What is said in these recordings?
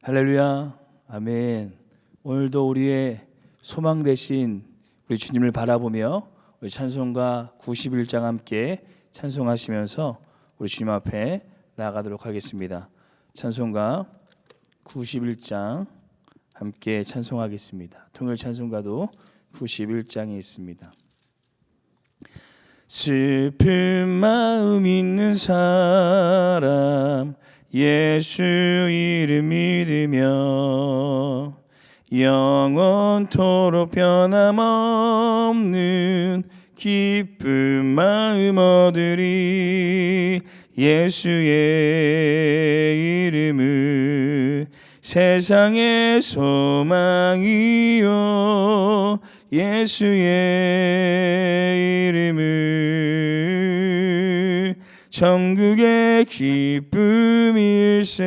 할렐루야, 아멘. 오늘도 우리의 소망 되신 우리 주님을 바라보며 우리 찬송가 91장 함께 찬송하시면서 우리 주님 앞에 나아가도록 하겠습니다. 찬송가 91장 함께 찬송하겠습니다. 통일 찬송가도 91장에 있습니다. 슬픈 마음 있는 사람 예수 이름 믿으며 영원토록 변함없는 기쁜 마음 얻으리. 예수의 이름은 세상의 소망이요 예수의 이름은 천국의 기쁨일세.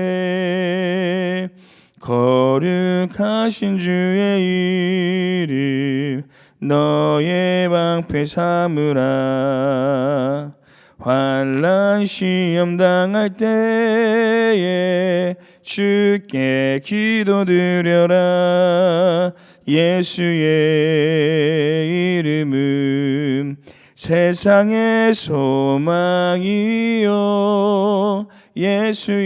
거룩하신 주의 이름 너의 방패 삼으라. 환난 시험 당할 때에 주께 기도드려라. 예수의 이름은 세상의 소망이요 예수의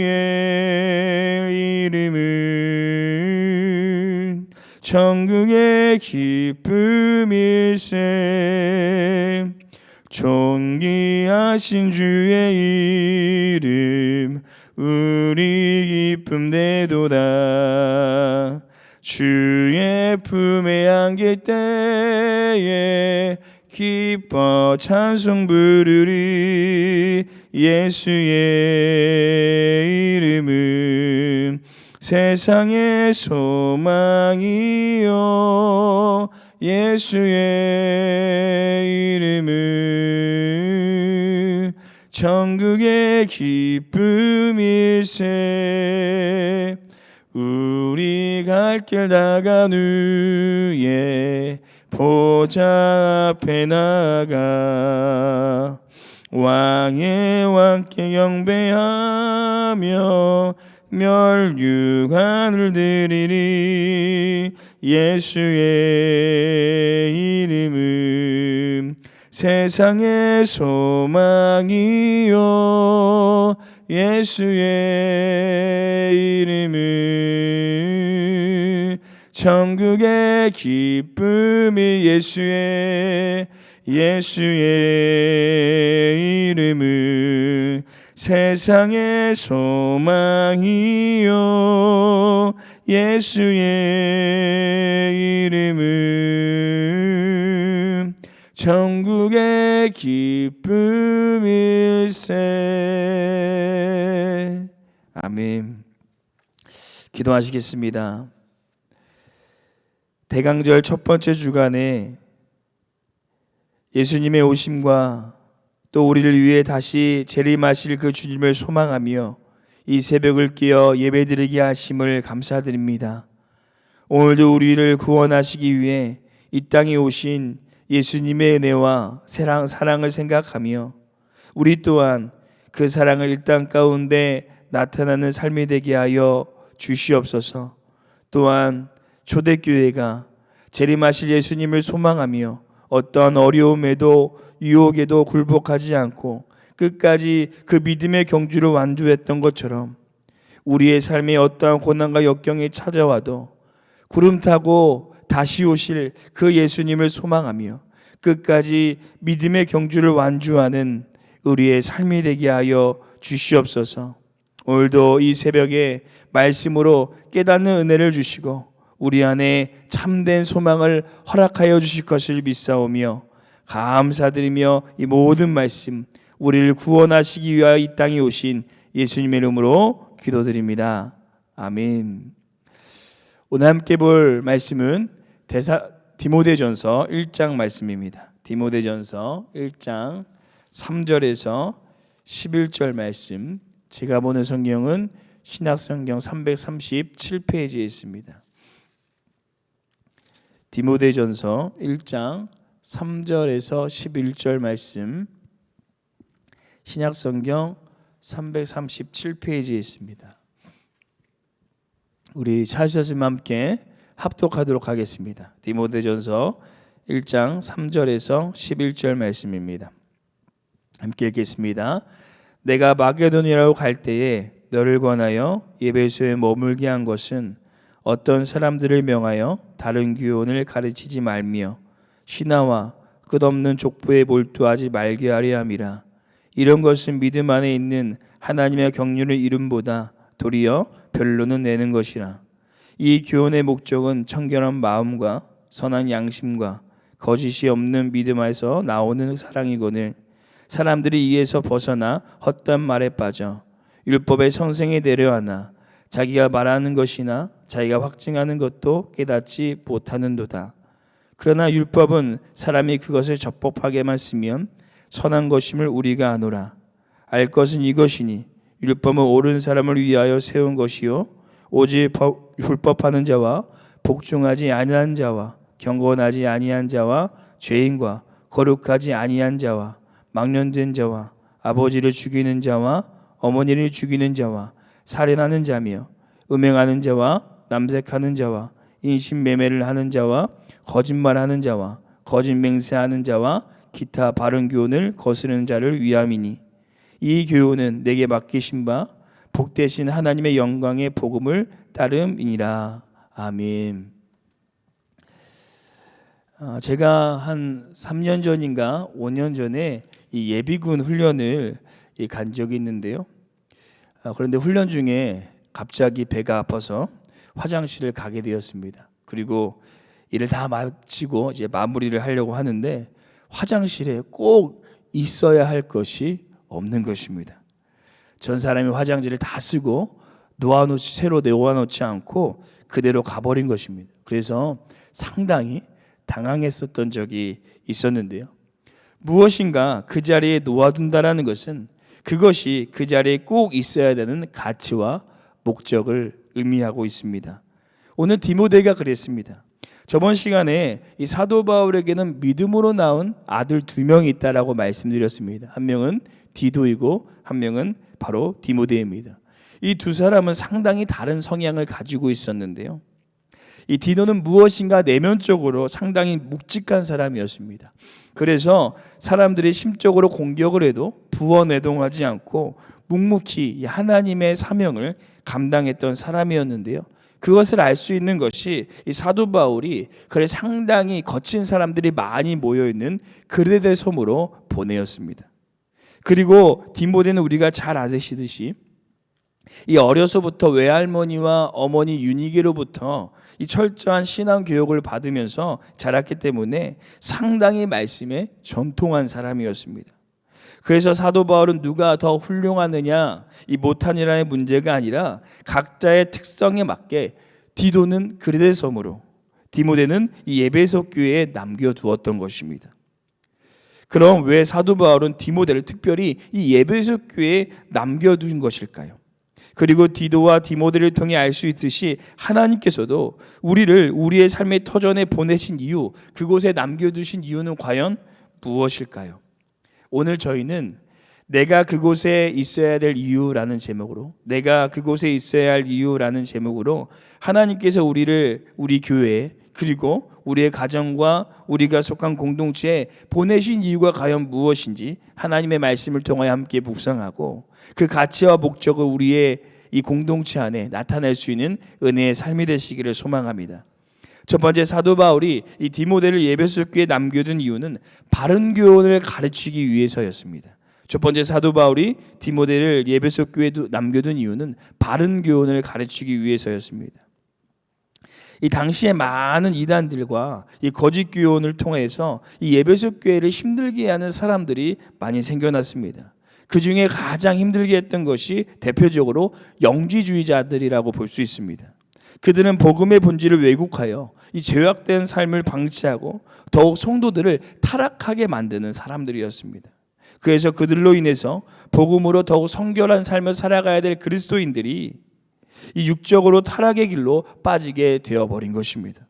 이름은 천국의 기쁨일세. 존귀하신 주의 이름 우리 기쁨 되도다. 주의 품에 안길 때에 기뻐 찬송 부르리. 예수의 이름은 세상의 소망이요 예수의 이름은 천국의 기쁨일세. 우리 갈 길 다간 후에 보좌 앞에 나가 왕의 왕께 경배하며 멸류관을 드리리. 예수의 이름은 세상의 소망이요 예수의 이름은 천국의 기쁨이. 예수의 이름은 세상의 소망이요 예수의 이름은 천국의 기쁨일세. 아멘. 기도하시겠습니다. 대강절 첫 번째 주간에 예수님의 오심과 또 우리를 위해 다시 재림하실 그 주님을 소망하며 이 새벽을 깨어 예배드리게 하심을 감사드립니다. 오늘도 우리를 구원하시기 위해 이 땅에 오신 예수님의 은혜와 사랑을 생각하며 우리 또한 그 사랑을 이 땅 가운데 나타나는 삶이 되게 하여 주시옵소서. 또한 초대교회가 재림하실 예수님을 소망하며 어떠한 어려움에도 유혹에도 굴복하지 않고 끝까지 그 믿음의 경주를 완주했던 것처럼 우리의 삶에 어떠한 고난과 역경이 찾아와도 구름 타고 다시 오실 그 예수님을 소망하며 끝까지 믿음의 경주를 완주하는 우리의 삶이 되게 하여 주시옵소서. 오늘도 이 새벽에 말씀으로 깨닫는 은혜를 주시고 우리 안에 참된 소망을 허락하여 주실 것을 믿사오며 감사드리며 이 모든 말씀 우리를 구원하시기 위하여 이 땅에 오신 예수님의 이름으로 기도드립니다. 아멘. 오늘 함께 볼 말씀은 디모데전서 1장 말씀입니다. 디모데전서 1장 3절에서 11절 말씀. 제가 보는 성경은 신약성경 337페이지에 있습니다. 디모데전서 1장 3절에서 11절 말씀, 신약성경 337페이지에 있습니다. 우리 찾으셨으면 함께 합독하도록 하겠습니다. 디모데전서 1장 3절에서 11절 말씀입니다. 함께 읽겠습니다. 내가 마게도니아로 갈 때에 너를 권하여 에베소에 머물게 한 것은 어떤 사람들을 명하여 다른 교훈을 가르치지 말며 신하와 끝없는 족보에 몰두하지 말게 하려 함이라. 이런 것은 믿음 안에 있는 하나님의 경륜을 이름보다 도리어 변론은 내는 것이라. 이 교훈의 목적은 청결한 마음과 선한 양심과 거짓이 없는 믿음 안에서 나오는 사랑이거늘 사람들이 이에서 벗어나 헛된 말에 빠져 율법의 성생에 내려하나 자기가 말하는 것이나 자기가 확증하는 것도 깨닫지 못하는도다. 그러나 율법은 사람이 그것을 적법하게만 쓰면 선한 것임을 우리가 아노라. 알 것은 이것이니 율법은 옳은 사람을 위하여 세운 것이요 오직 율법하는 자와 복종하지 아니한 자와 경건하지 아니한 자와 죄인과 거룩하지 아니한 자와 망령된 자와 아버지를 죽이는 자와 어머니를 죽이는 자와 살인하는 자며 음행하는 자와 남색하는 자와 인신매매를 하는 자와 거짓말하는 자와 거짓 맹세하는 자와 기타 바른 교훈을 거스르는 자를 위함이니 이 교훈은 내게 맡기신 바 복되신 하나님의 영광의 복음을 따름이니라. 아멘. 제가 한 3년 전인가 5년 전에 이 예비군 훈련을 간 적이 있는데요. 그런데 훈련 중에 갑자기 배가 아파서 화장실을 가게 되었습니다. 그리고 일을 다 마치고 이제 마무리를 하려고 하는데 화장실에 꼭 있어야 할 것이 없는 것입니다. 전 사람이 화장지를 다 쓰고 새로 놓아놓지 않고 그대로 가버린 것입니다. 그래서 상당히 당황했었던 적이 있었는데요. 무엇인가 그 자리에 놓아둔다라는 것은 그것이 그 자리에 꼭 있어야 되는 가치와 목적을 의미하고 있습니다. 오늘 디모데가 그랬습니다. 저번 시간에 이 사도 바울에게는 믿음으로 낳은 아들 2명이 있다라고 말씀드렸습니다. 한 명은 디도이고 한 명은 바로 디모데입니다. 이 두 사람은 상당히 다른 성향을 가지고 있었는데요. 이 디도는 무엇인가 내면적으로 상당히 묵직한 사람이었습니다. 그래서 사람들이 심적으로 공격을 해도 부어내동하지 않고 묵묵히 하나님의 사명을 감당했던 사람이었는데요. 그것을 알 수 있는 것이 이 사도 바울이 그래 상당히 거친 사람들이 많이 모여있는 그레데 섬으로 보내었습니다. 그리고 디모데는 우리가 잘 아시듯이 이 어려서부터 외할머니와 어머니 유니게로부터 이 철저한 신앙 교육을 받으면서 자랐기 때문에 상당히 말씀에 전통한 사람이었습니다. 그래서 사도 바울은 누가 더 훌륭하느냐 이 못하니라의 문제가 아니라 각자의 특성에 맞게 디도는 그레데 섬으로 디모데는 이 에베소 교회에 남겨두었던 것입니다. 그럼 왜 사도 바울은 디모데를 특별히 이 에베소 교회에 남겨둔 것일까요? 그리고 디도와 디모데를 통해 알 수 있듯이 하나님께서도 우리를 우리의 삶의 터전에 보내신 이유, 그곳에 남겨두신 이유는 과연 무엇일까요? 오늘 저희는 내가 그곳에 있어야 될 이유라는 제목으로, 내가 그곳에 있어야 할 이유라는 제목으로 하나님께서 우리를 우리 교회에 그리고 우리의 가정과 우리가 속한 공동체에 보내신 이유가 과연 무엇인지 하나님의 말씀을 통하여 함께 묵상하고 그 가치와 목적을 우리의 이 공동체 안에 나타낼 수 있는 은혜의 삶이 되시기를 소망합니다. 첫 번째, 사도 바울이 이 디모데를 에베소 교회에 남겨둔 이유는 바른 교훈을 가르치기 위해서였습니다. 첫 번째, 사도 바울이 디모데를 에베소 교회에 남겨둔 이유는 바른 교훈을 가르치기 위해서였습니다. 이 당시에 많은 이단들과 이 거짓 교훈을 통해서 이 에베소 교회를 힘들게 하는 사람들이 많이 생겨났습니다. 그 중에 가장 힘들게 했던 것이 대표적으로 영지주의자들이라고 볼 수 있습니다. 그들은 복음의 본질을 왜곡하여 이 죄악된 삶을 방치하고 더욱 성도들을 타락하게 만드는 사람들이었습니다. 그래서 그들로 인해서 복음으로 더욱 성결한 삶을 살아가야 될 그리스도인들이 이 육적으로 타락의 길로 빠지게 되어버린 것입니다.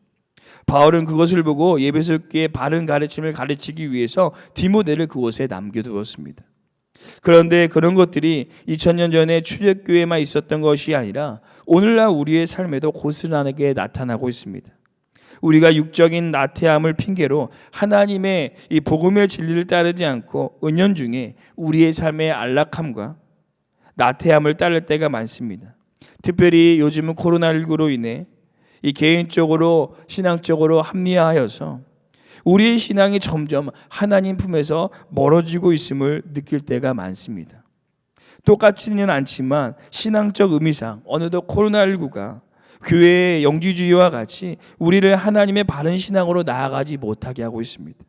바울은 그것을 보고 에베소 교회의 바른 가르침을 가르치기 위해서 디모데를 그곳에 남겨두었습니다. 그런데 그런 것들이 2000년 전에 초대교회만 있었던 것이 아니라 오늘날 우리의 삶에도 고스란하게 나타나고 있습니다. 우리가 육적인 나태함을 핑계로 하나님의 이 복음의 진리를 따르지 않고 은연중에 우리의 삶의 안락함과 나태함을 따를 때가 많습니다. 특별히 요즘은 코로나19로 인해 이 개인적으로 신앙적으로 합리화하여서 우리의 신앙이 점점 하나님 품에서 멀어지고 있음을 느낄 때가 많습니다. 똑같지는 않지만 신앙적 의미상 어느덧 코로나19가 교회의 영지주의와 같이 우리를 하나님의 바른 신앙으로 나아가지 못하게 하고 있습니다.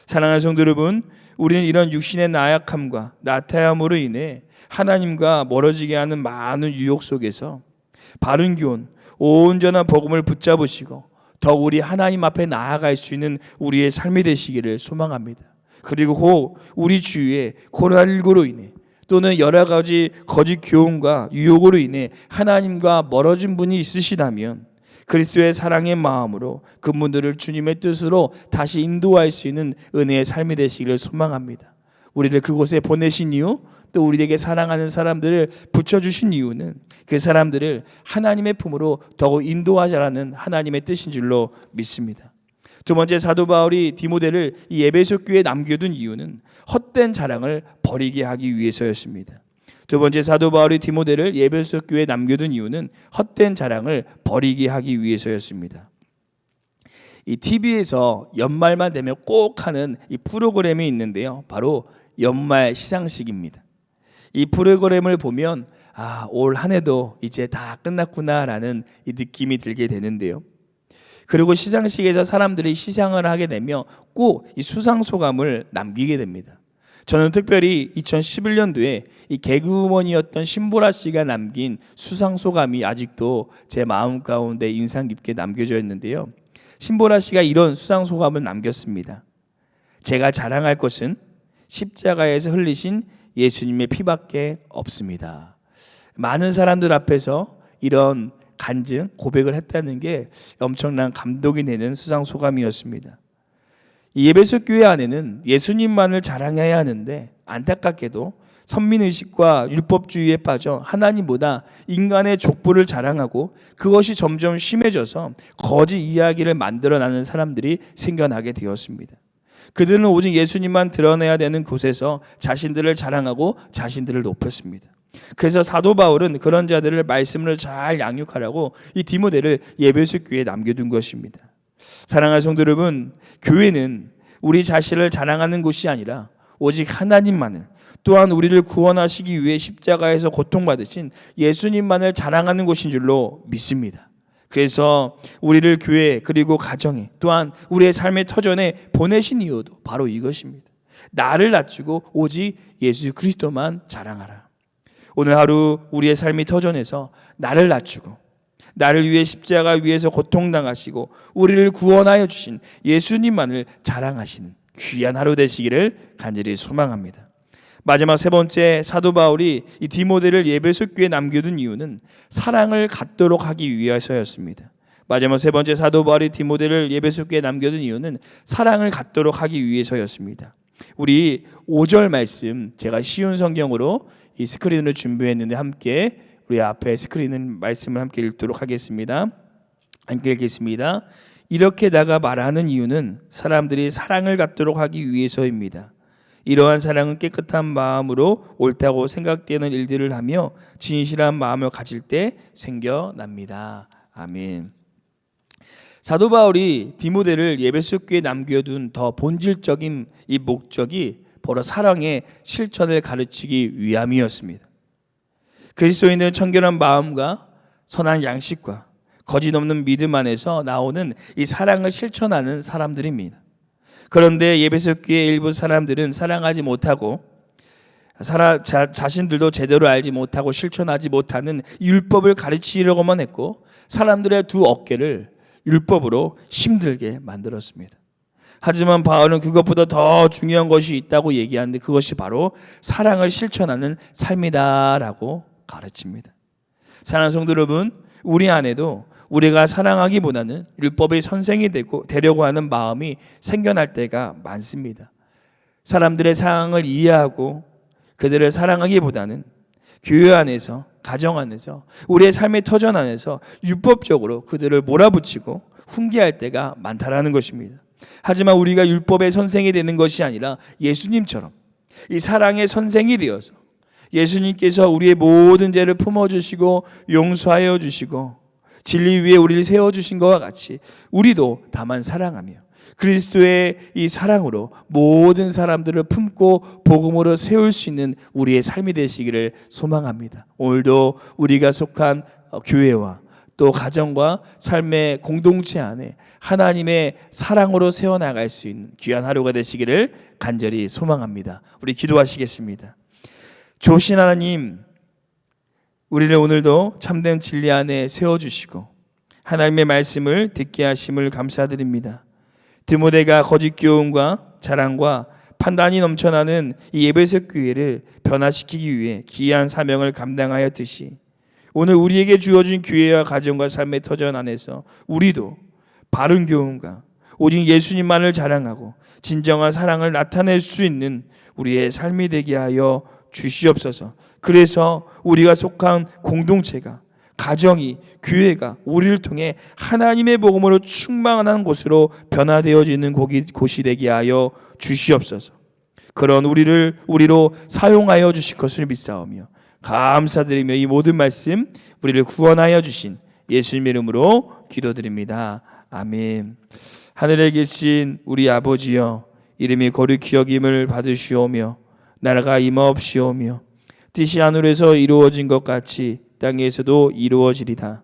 사랑하는 성도 여러분, 우리는 이런 육신의 나약함과 나태함으로 인해 하나님과 멀어지게 하는 많은 유혹 속에서 바른 교훈, 온전한 복음을 붙잡으시고 더욱 우리 하나님 앞에 나아갈 수 있는 우리의 삶이 되시기를 소망합니다. 그리고 혹 우리 주위에 코로나19로 인해 또는 여러 가지 거짓 교훈과 유혹으로 인해 하나님과 멀어진 분이 있으시다면 그리스도의 사랑의 마음으로 그분들을 주님의 뜻으로 다시 인도할 수 있는 은혜의 삶이 되시기를 소망합니다. 우리를 그곳에 보내신 이유, 또 우리에게 사랑하는 사람들을 붙여주신 이유는 그 사람들을 하나님의 품으로 더욱 인도하자라는 하나님의 뜻인 줄로 믿습니다. 두 번째, 사도 바울이 디모데를 이 에베소 교회에 남겨둔 이유는 헛된 자랑을 버리게 하기 위해서였습니다. 두 번째, 사도 바울이 디모데를 에베소 교회에 남겨둔 이유는 헛된 자랑을 버리게 하기 위해서였습니다. 이 TV에서 연말만 되면 꼭 하는 이 프로그램이 있는데요, 바로 연말 시상식입니다. 이 프로그램을 보면 올 한 해도 이제 다 끝났구나라는 이 느낌이 들게 되는데요. 그리고 시상식에서 사람들이 시상을 하게 되면 꼭 이 수상 소감을 남기게 됩니다. 저는 특별히 2011년도에 이 개그우먼이었던 신보라 씨가 남긴 수상 소감이 아직도 제 마음 가운데 인상 깊게 남겨져 있는데요. 신보라 씨가 이런 수상 소감을 남겼습니다. 제가 자랑할 것은 십자가에서 흘리신 예수님의 피밖에 없습니다. 많은 사람들 앞에서 이런 간증, 고백을 했다는 게 엄청난 감동이 되는 수상 소감이었습니다. 이 에베소 교회 안에는 예수님만을 자랑해야 하는데 안타깝게도 선민의식과 율법주의에 빠져 하나님보다 인간의 족보를 자랑하고 그것이 점점 심해져서 거짓 이야기를 만들어나는 사람들이 생겨나게 되었습니다. 그들은 오직 예수님만 드러내야 되는 곳에서 자신들을 자랑하고 자신들을 높였습니다. 그래서 사도 바울은 그런 자들을 말씀을 잘 양육하라고 이 디모데를 에베소 교회에 남겨둔 것입니다. 사랑하는 성도 여러분, 교회는 우리 자신을 자랑하는 곳이 아니라 오직 하나님만을, 또한 우리를 구원하시기 위해 십자가에서 고통받으신 예수님만을 자랑하는 곳인 줄로 믿습니다. 그래서 우리를 교회 그리고 가정에 또한 우리의 삶의 터전에 보내신 이유도 바로 이것입니다. 나를 낮추고 오직 예수 그리스도만 자랑하라. 오늘 하루 우리의 삶의 터전에서 나를 낮추고 나를 위해 십자가 위에서 고통당하시고 우리를 구원하여 주신 예수님만을 자랑하시는 귀한 하루 되시기를 간절히 소망합니다. 마지막 세 번째, 사도 바울이 이 디모데를 에베소 교회에 남겨둔 이유는 사랑을 갖도록 하기 위해서였습니다. 마지막 세 번째, 사도 바울이 디모데를 에베소 교회에 남겨둔 이유는 사랑을 갖도록 하기 위해서였습니다. 우리 5절 말씀 제가 쉬운 성경으로 이 스크린을 준비했는데 함께 우리 앞에 스크린 말씀을 함께 읽도록 하겠습니다. 함께 읽겠습니다. 이렇게 내가 말하는 이유는 사람들이 사랑을 갖도록 하기 위해서입니다. 이러한 사랑은 깨끗한 마음으로 옳다고 생각되는 일들을 하며 진실한 마음을 가질 때 생겨납니다. 아멘. 사도 바울이 디모데를 에베소 교회에 남겨둔 더 본질적인 이 목적이 바로 사랑의 실천을 가르치기 위함이었습니다. 그리스도인들은 청결한 마음과 선한 양식과 거짓 없는 믿음 안에서 나오는 이 사랑을 실천하는 사람들입니다. 그런데 에베소 교회 일부 사람들은 사랑하지 못하고 자신들도 제대로 알지 못하고 실천하지 못하는 율법을 가르치려고만 했고 사람들의 두 어깨를 율법으로 힘들게 만들었습니다. 하지만 바울은 그것보다 더 중요한 것이 있다고 얘기하는데 그것이 바로 사랑을 실천하는 삶이다라고 가르칩니다. 사랑하는 성도 여러분, 우리 안에도 우리가 사랑하기보다는 율법의 선생이 되려고 하는 마음이 생겨날 때가 많습니다. 사람들의 상황을 이해하고 그들을 사랑하기보다는 교회 안에서, 가정 안에서, 우리의 삶의 터전 안에서 율법적으로 그들을 몰아붙이고 훈계할 때가 많다라는 것입니다. 하지만 우리가 율법의 선생이 되는 것이 아니라 예수님처럼 이 사랑의 선생이 되어서 예수님께서 우리의 모든 죄를 품어주시고 용서하여 주시고 진리 위에 우리를 세워주신 것과 같이 우리도 다만 사랑하며 그리스도의 이 사랑으로 모든 사람들을 품고 복음으로 세울 수 있는 우리의 삶이 되시기를 소망합니다. 오늘도 우리가 속한 교회와 또 가정과 삶의 공동체 안에 하나님의 사랑으로 세워나갈 수 있는 귀한 하루가 되시기를 간절히 소망합니다. 우리 기도하시겠습니다. 좋으신 하나님, 우리를 오늘도 참된 진리 안에 세워주시고 하나님의 말씀을 듣게 하심을 감사드립니다. 디모데가 거짓 교훈과 자랑과 판단이 넘쳐나는 이 에베소 교회를 변화시키기 위해 귀한 사명을 감당하였듯이 오늘 우리에게 주어진 교회와 가정과 삶의 터전 안에서 우리도 바른 교훈과 오직 예수님만을 자랑하고 진정한 사랑을 나타낼 수 있는 우리의 삶이 되게 하여 주시옵소서. 그래서 우리가 속한 공동체가, 가정이, 교회가 우리를 통해 하나님의 복음으로 충만한 곳으로 변화되어지는 곳이 되게 하여 주시옵소서. 그런 우리로 사용하여 주실 것을 믿사오며 감사드리며 이 모든 말씀 우리를 구원하여 주신 예수님의 이름으로 기도드립니다. 아멘. 하늘에 계신 우리 아버지여, 이름이 거룩히 여김을 받으시오며 나라가 임하옵시오며 뜻이 하늘에서 이루어진 것 같이 땅에서도 이루어지리다.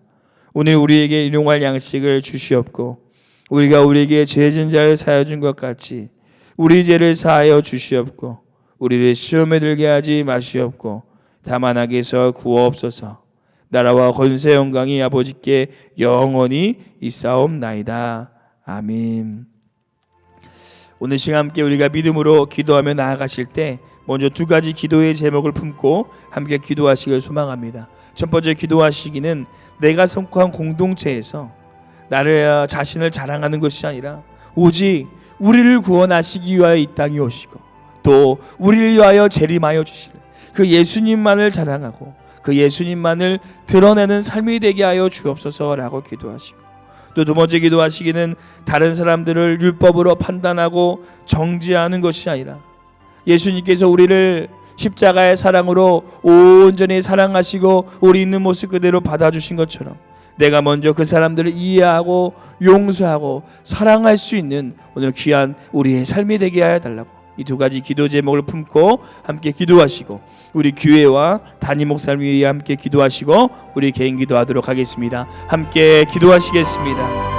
오늘 우리에게 일용할 양식을 주시옵고 우리가 우리에게 죄진 자를 사하여 준 것 같이 우리 죄를 사하여 주시옵고 우리를 시험에 들게 하지 마시옵고 다만 악에서 구하옵소서. 나라와 권세 영광이 아버지께 영원히 있사옵나이다. 아멘. 오늘 시간 함께 우리가 믿음으로 기도하며 나아가실 때 먼저 두 가지 기도의 제목을 품고 함께 기도하시길 소망합니다. 첫 번째 기도하시기는 내가 속한 공동체에서 나를 자신을 자랑하는 것이 아니라 오직 우리를 구원하시기 위하여 이 땅에 오시고 또 우리를 위하여 재림하여 주실 그 예수님만을 자랑하고 그 예수님만을 드러내는 삶이 되게 하여 주옵소서라고 기도하시고 또 두 번째 기도하시기는 다른 사람들을 율법으로 판단하고 정죄하는 것이 아니라 예수님께서 우리를 십자가의 사랑으로 온전히 사랑하시고 우리 있는 모습 그대로 받아주신 것처럼 내가 먼저 그 사람들을 이해하고 용서하고 사랑할 수 있는 오늘 귀한 우리의 삶이 되게 하여 달라고 이 두 가지 기도 제목을 품고 함께 기도하시고 우리 교회와 단임 목사님 위해 함께 기도하시고 우리 개인 기도하도록 하겠습니다. 함께 기도하시겠습니다.